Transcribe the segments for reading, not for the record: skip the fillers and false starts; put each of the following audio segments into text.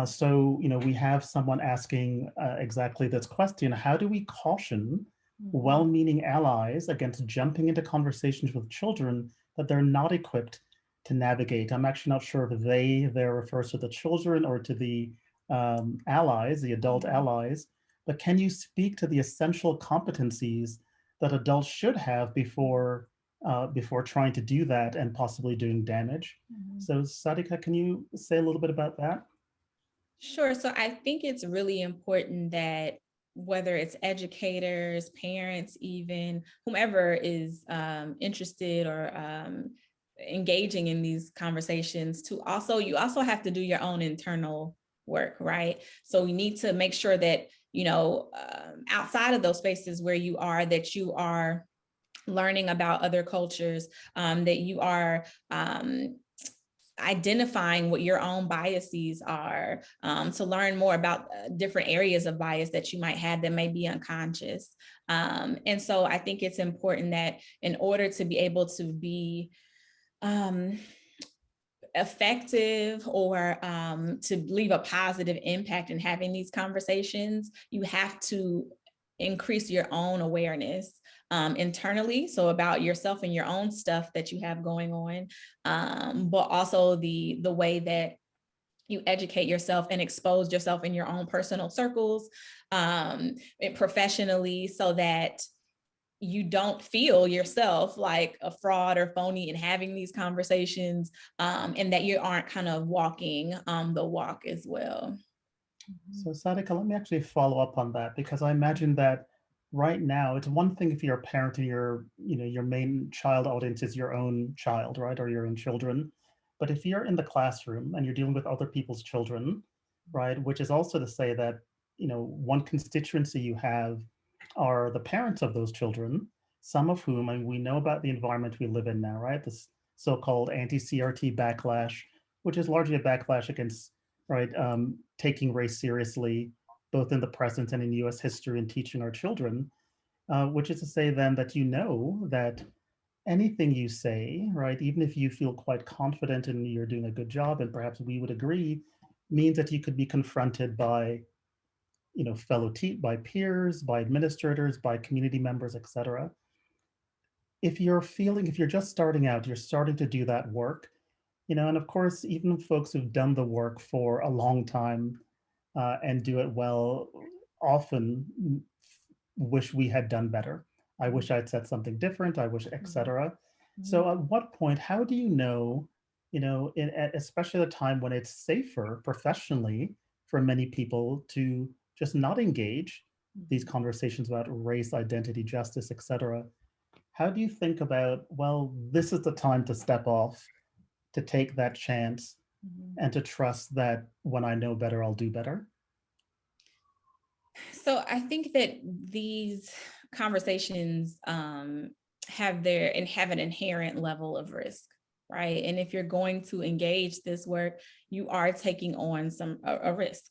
So, we have someone asking exactly this question: how do we caution well-meaning allies against jumping into conversations with children that they're not equipped to navigate? I'm actually not sure if they there refers to the children or to the allies, the adult allies, but can you speak to the essential competencies that adults should have before trying to do that and possibly doing damage? So Sadiqa, can you say a little bit about that? Sure. So I think it's really important that whether it's educators, parents, even whomever is interested or engaging in these conversations, you also have to do your own internal work, right? So we need to make sure that, outside of those spaces where you are, that you are learning about other cultures, that you are identifying what your own biases are, to learn more about different areas of bias that you might have that may be unconscious. And so I think it's important that in order to be able to be effective or to leave a positive impact in having these conversations, you have to increase your own awareness internally, so about yourself and your own stuff that you have going on, but also the way that you educate yourself and expose yourself in your own personal circles, and professionally, so that you don't feel yourself like a fraud or phony in having these conversations, and that you aren't kind of walking the walk as well. So Sadika, let me actually follow up on that, because I imagine that right now it's one thing if you're a parent and your main child audience is your own child, right, or your own children. But if you're in the classroom and you're dealing with other people's children, right, which is also to say that one constituency you have are the parents of those children, some of whom, and we know about the environment we live in now, right, this so-called anti-CRT backlash, which is largely a backlash against, right, taking race seriously, both in the present and in US history, and teaching our children, which is to say then that that anything you say, right, even if you feel quite confident and you're doing a good job, and perhaps we would agree, means that you could be confronted by, by peers, by administrators, by community members, etc. If you're just starting out, you're starting to do that work, and of course, even folks who've done the work for a long time and do it well often wish we had done better. I wish I'd said something different. I wish, etc. So, at what point? How do you know? Especially at a time when it's safer professionally for many people to just not engage these conversations about race, identity, justice, etc. How do you think about, well, this is the time to step off, to take that chance, and to trust that when I know better, I'll do better? So I think that these conversations have an inherent level of risk, right? And if you're going to engage this work, you are taking on a risk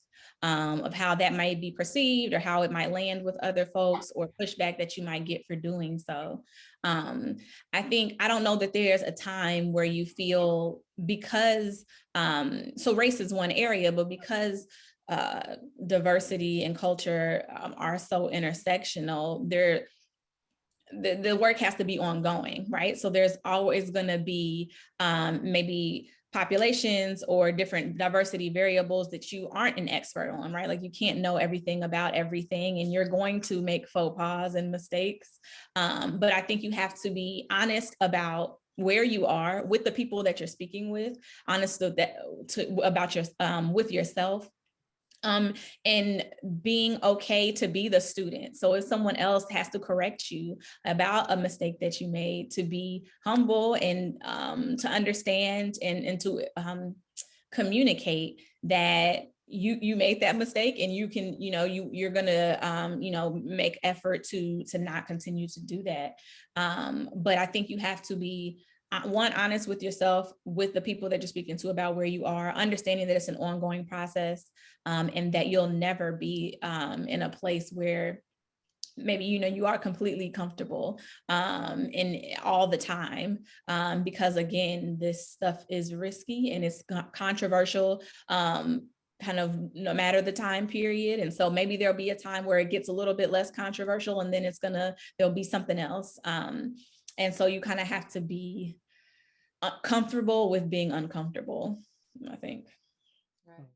of how that might be perceived, or how it might land with other folks, or pushback that you might get for doing so. Um, I don't know that there's a time where you feel, because so race is one area, but because diversity and culture are so intersectional, the work has to be ongoing, right? So there's always going to be maybe populations or different diversity variables that you aren't an expert on, right? Like you can't know everything about everything, and you're going to make faux pas and mistakes. But I think you have to be honest about where you are with the people that you're speaking with, honest about your with yourself, and being okay to be the student. So if someone else has to correct you about a mistake that you made, to be humble and to understand and to communicate that you made that mistake, and you can, you're gonna make effort to not continue to do that. But I think you have to be one, honest with yourself, with the people that you're speaking to about where you are, understanding that it's an ongoing process, and that you'll never be in a place where maybe you are completely comfortable in all the time, because again, this stuff is risky and it's controversial, kind of no matter the time period. And so maybe there'll be a time where it gets a little bit less controversial, and then there'll be something else. And so you kind of have to be comfortable with being uncomfortable, I think. Right.